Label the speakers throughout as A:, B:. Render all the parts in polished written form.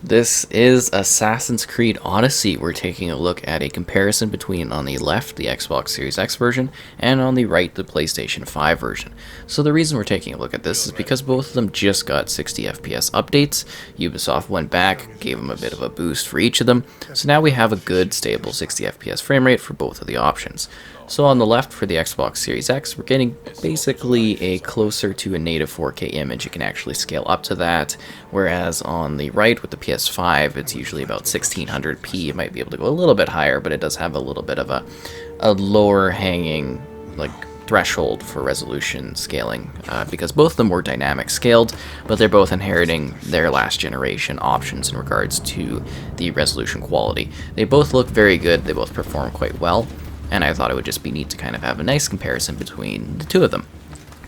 A: This is Assassin's Creed Odyssey. We're taking a look at a comparison between, on the left, the Xbox Series X version, and on the right, the PlayStation 5 version. So the reason we're taking a look at this is because both of them just got 60 FPS updates. Ubisoft went back, gave them a bit of a boost for each of them, so now we have a good, stable 60 FPS frame rate for both of the options. So on the left for the Xbox Series X, we're getting basically a closer to a native 4K image. You can actually scale up to that, whereas on the right with the PS5, it's usually about 1600p. It might be able to go a little bit higher, but it does have a little bit of a lower hanging threshold for resolution scaling, because both of them were dynamic scaled, but they're both inheriting their last generation options in regards to the resolution quality. They both look very good, they both perform quite well, and I thought it would just be neat to kind of have a nice comparison between the two of them.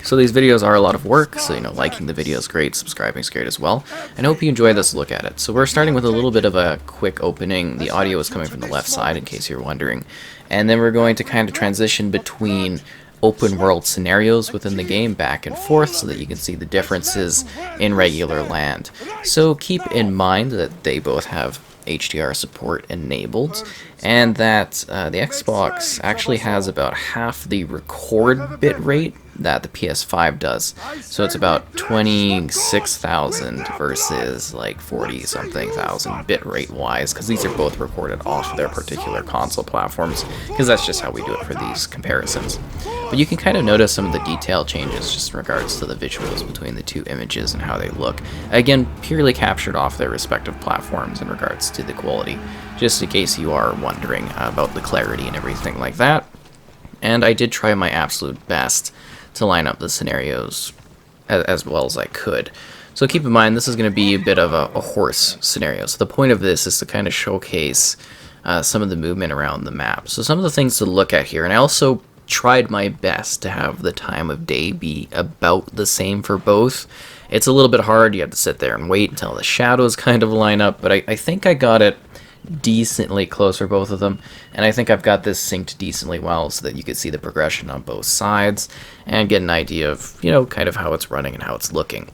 A: So these videos are a lot of work, so liking the video is great, subscribing is great as well, and I hope you enjoy this look at it. So we're starting with a little bit of a quick opening. The audio is coming from the left side, in case you're wondering, and then we're going to kind of transition between open world scenarios within the game back and forth so that you can see the differences in regular land. So keep in mind that they both have Hdr Support Enabled, and that the Xbox actually has about half the record bit rate that the PS5 does. So it's about 26,000 versus like 40-something thousand bit rate wise, because these are both recorded off their particular console platforms, because that's just how we do it for these comparisons. But you can kind of notice some of the detail changes just in regards to the visuals between the two images and how they look. Again, purely captured off their respective platforms in regards to the quality, just in case you are wondering about the clarity and everything like that. And I did try my absolute best to line up the scenarios as well as I could. So keep in mind, this is going to be a bit of a horse scenario. So the point of this is to kind of showcase some of the movement around the map. So some of the things to look at here, and I also tried my best to have the time of day be about the same for both. It's a little bit hard, you have to sit there and wait until the shadows kind of line up, but I think I got it decently close for both of them, and I think I've got this synced decently well so that you can see the progression on both sides and get an idea of, kind of how it's running and how it's looking.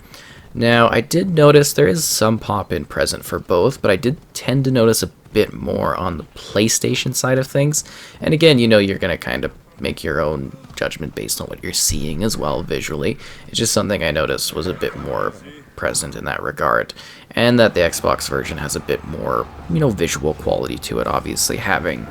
A: Now, I did notice there is some pop-in present for both, but I did tend to notice a bit more on the PlayStation side of things, and again, you're going to kind of make your own judgment based on what you're seeing as well visually. It's just something I noticed was a bit more present in that regard, and that the Xbox version has a bit more, visual quality to it, obviously having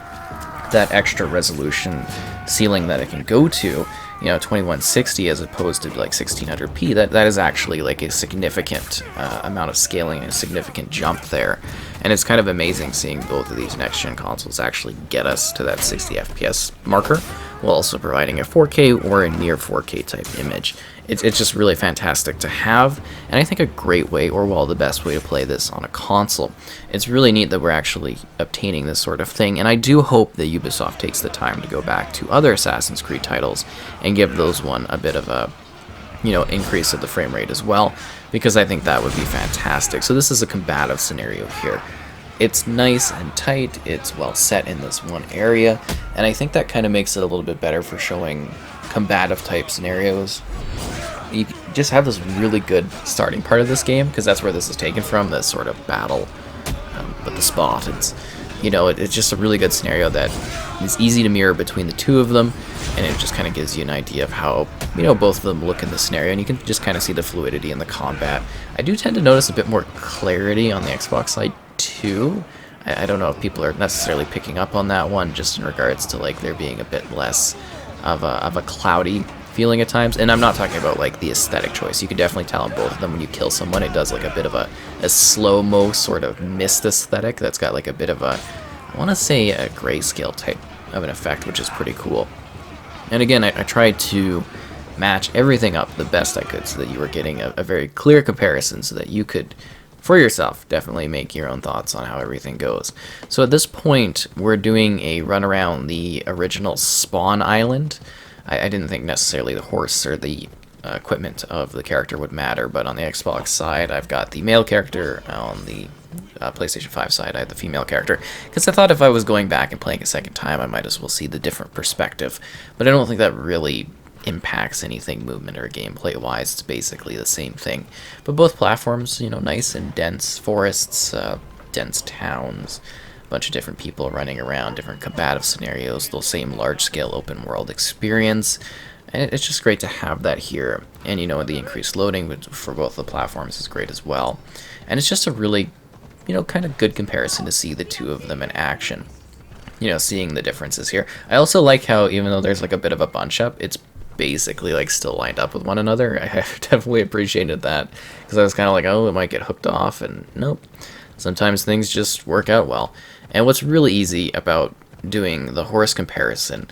A: that extra resolution ceiling that it can go to, 2160 as opposed to like 1600p. That is actually like a significant amount of scaling, a significant jump there, and it's kind of amazing seeing both of these next-gen consoles actually get us to that 60 FPS marker while also providing a 4K or a near 4K type image. It's just really fantastic to have, and I think a great way, or the best way to play this on a console. It's really neat that we're actually obtaining this sort of thing, and I do hope that Ubisoft takes the time to go back to other Assassin's Creed titles and give those one a bit of a, increase of the frame rate as well, because I think that would be fantastic. So this is a combative scenario here. It's nice and tight, it's well set in this one area, and I think that kind of makes it a little bit better for showing combative type scenarios. You just have this really good starting part of this game, because that's where this is taken from, this sort of battle with the spot. It's just a really good scenario that is easy to mirror between the two of them, and it just kind of gives you an idea of how, both of them look in the scenario, and you can just kind of see the fluidity in the combat. I do tend to notice a bit more clarity on the Xbox side too. I don't know if people are necessarily picking up on that one, just in regards to there being a bit less of a cloudy feeling at times. And I'm not talking about the aesthetic choice. You can definitely tell in both of them when you kill someone, it does a bit of a slow-mo sort of mist aesthetic that's got a bit of a, I want to say, a grayscale type of an effect, which is pretty cool. And again, I tried to match everything up the best I could so that you were getting a very clear comparison so that you could, for yourself, definitely make your own thoughts on how everything goes. So at this point, we're doing a run around the original spawn island. I didn't think necessarily the horse or the equipment of the character would matter, but on the Xbox side, I've got the male character. On the PlayStation 5 side, I had the female character, because I thought if I was going back and playing a second time, I might as well see the different perspective. But I don't think that really impacts anything movement or gameplay wise. It's basically the same thing. But both platforms, you know, nice and dense forests, dense towns, a bunch of different people running around, different combative scenarios, the same large scale open world experience. And it's just great to have that here. And you know, the increased loading for both the platforms is great as well. And it's just a really, you know, kind of good comparison to see the two of them in action. You know, seeing the differences here. I also like how, even though there's like a bit of a bunch up, it's basically like still lined up with one another. I definitely appreciated that, because I was kind of like, oh, it might get hooked off, and nope. Sometimes things just work out well. And what's really easy about doing the horse comparison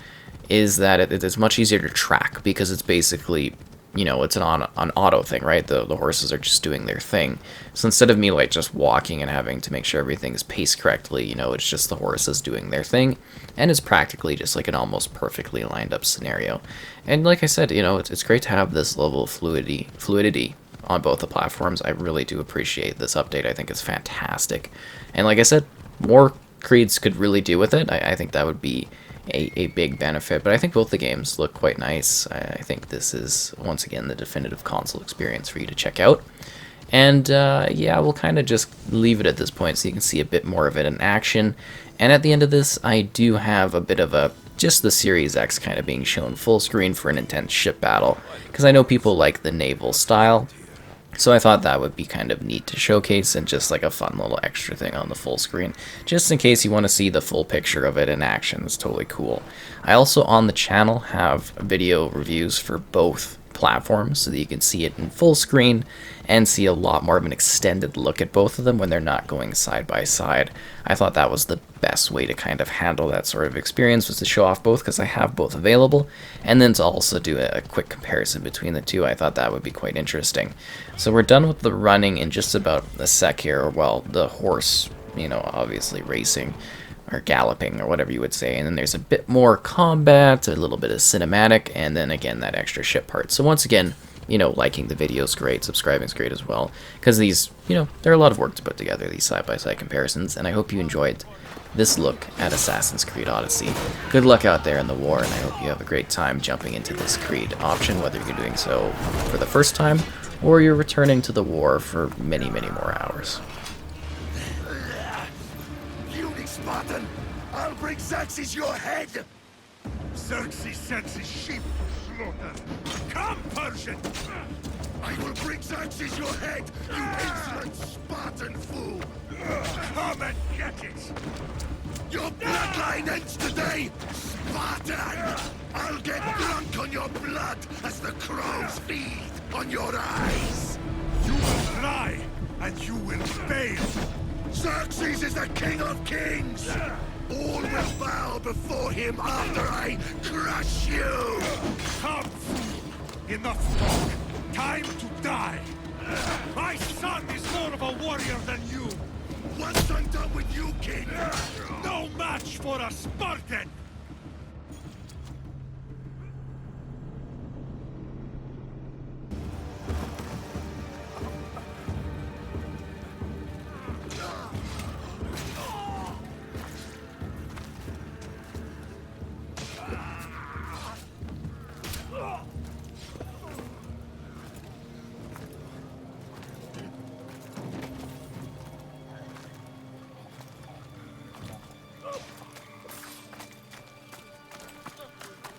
A: is that it is much easier to track, because it's basically, you know, it's an auto thing, right? The horses are just doing their thing. So instead of me like just walking and having to make sure everything is paced correctly, you know, it's just the horses doing their thing, and it's practically just like an almost perfectly lined up scenario. And like I said, you know, it's great to have this level of fluidity on both the platforms. I really do appreciate this update. I think it's fantastic. And like I said, more Creeds could really do with it. I think that would be a big benefit, but I think both the games look quite nice. I think this is, once again, the definitive console experience for you to check out. And yeah, we'll kind of just leave it at this point so you can see a bit more of it in action. And at the end of this, I do have a bit of just the Series X kind of being shown full screen for an intense ship battle, because I know people like the naval style. So I thought that would be kind of neat to showcase, and just like a fun little extra thing on the full screen, just in case you want to see the full picture of it in action. It's totally cool. I also on the channel have video reviews for both platforms so that you can see it in full screen and see a lot more of an extended look at both of them when they're not going side by side. I thought that was the best way to kind of handle that sort of experience, was to show off both, because I have both available, and then to also do a quick comparison between the two. I thought that would be quite interesting. So we're done with the running in just about a sec here. Well, the horse, you know, obviously racing or galloping or whatever you would say, and then there's a bit more combat, a little bit of cinematic, and then again that extra ship part. So once again, you know, liking the video is great, subscribing is great as well, because these, you know, they're a lot of work to put together, these side-by-side comparisons, and I hope you enjoyed this look at Assassin's Creed Odyssey. Good luck out there in the war, and I hope you have a great time jumping into this Creed option, whether you're doing so for the first time or you're returning to the war for many, many more hours.
B: Spartan, I'll bring Xerxes your head! Xerxes sends his sheep slaughtered. Come, Persian! I will bring Xerxes your head, you insolent Spartan fool! Come and get it! Your bloodline ends today, Spartan! I'll get drunk on your blood as the crows feed on your eyes! You will fly, and you will fail! Xerxes is the king of kings! All will bow before him after I crush you! Come, fool! Enough talk! Time to die! My son is more of a warrior than you! Once I'm done with you, king, no match for a Spartan!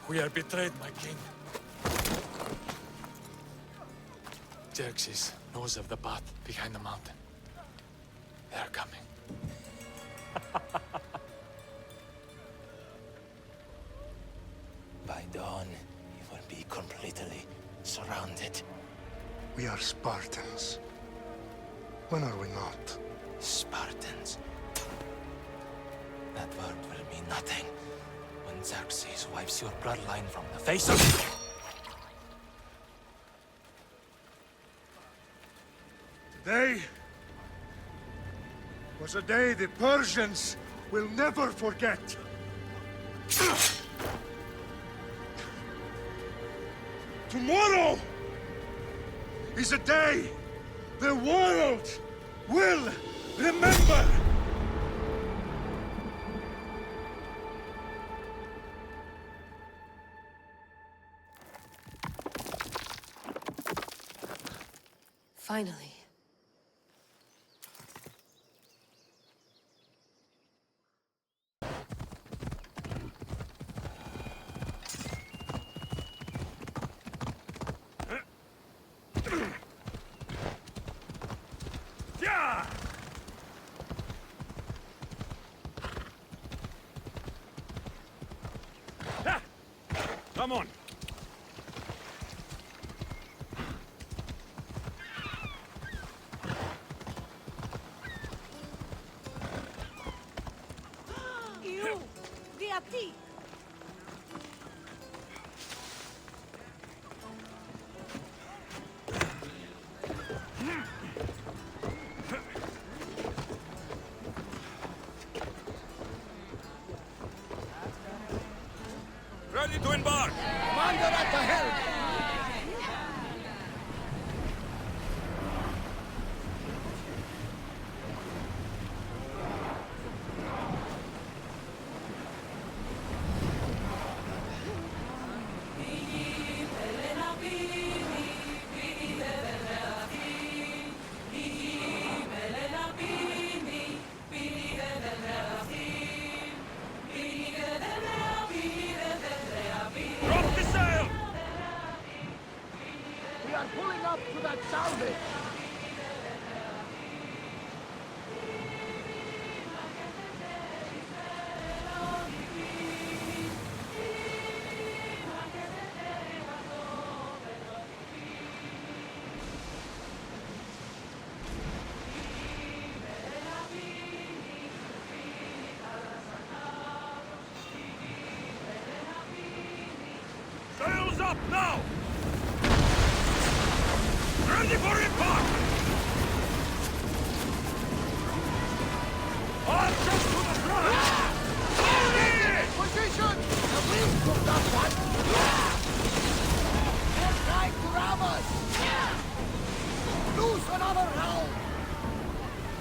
C: We are betrayed, my king. Xerxes knows of the path behind the mountain. They are coming.
D: By dawn, you will be completely surrounded.
E: We are Spartans. When are we not?
D: Spartans. That word will mean nothing when Xerxes wipes your bloodline from the face of...
B: Today was a day the Persians will never forget. Tomorrow is a day the world will remember.
F: Finally.
B: Come on.
F: You! Viati!
B: Ready to embark!
G: Commander at the helm!
B: Drop the sail!
G: We are pulling up to that salvage!
B: Sails up now! Ready for impact! Archers to the front!
G: Position! The wind took that one! They're trying to ram us! Loose another round!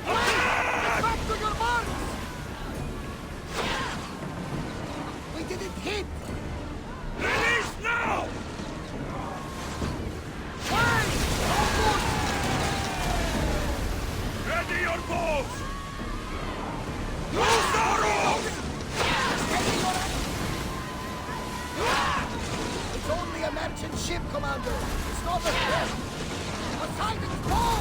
G: Get back to your marks! We didn't hit!
B: Release now!
G: Wait! Almost!
B: Ready your bows! Loose arrows!
G: Steady your... It's only a merchant ship, Commander! It's not a threat! A sighting ball!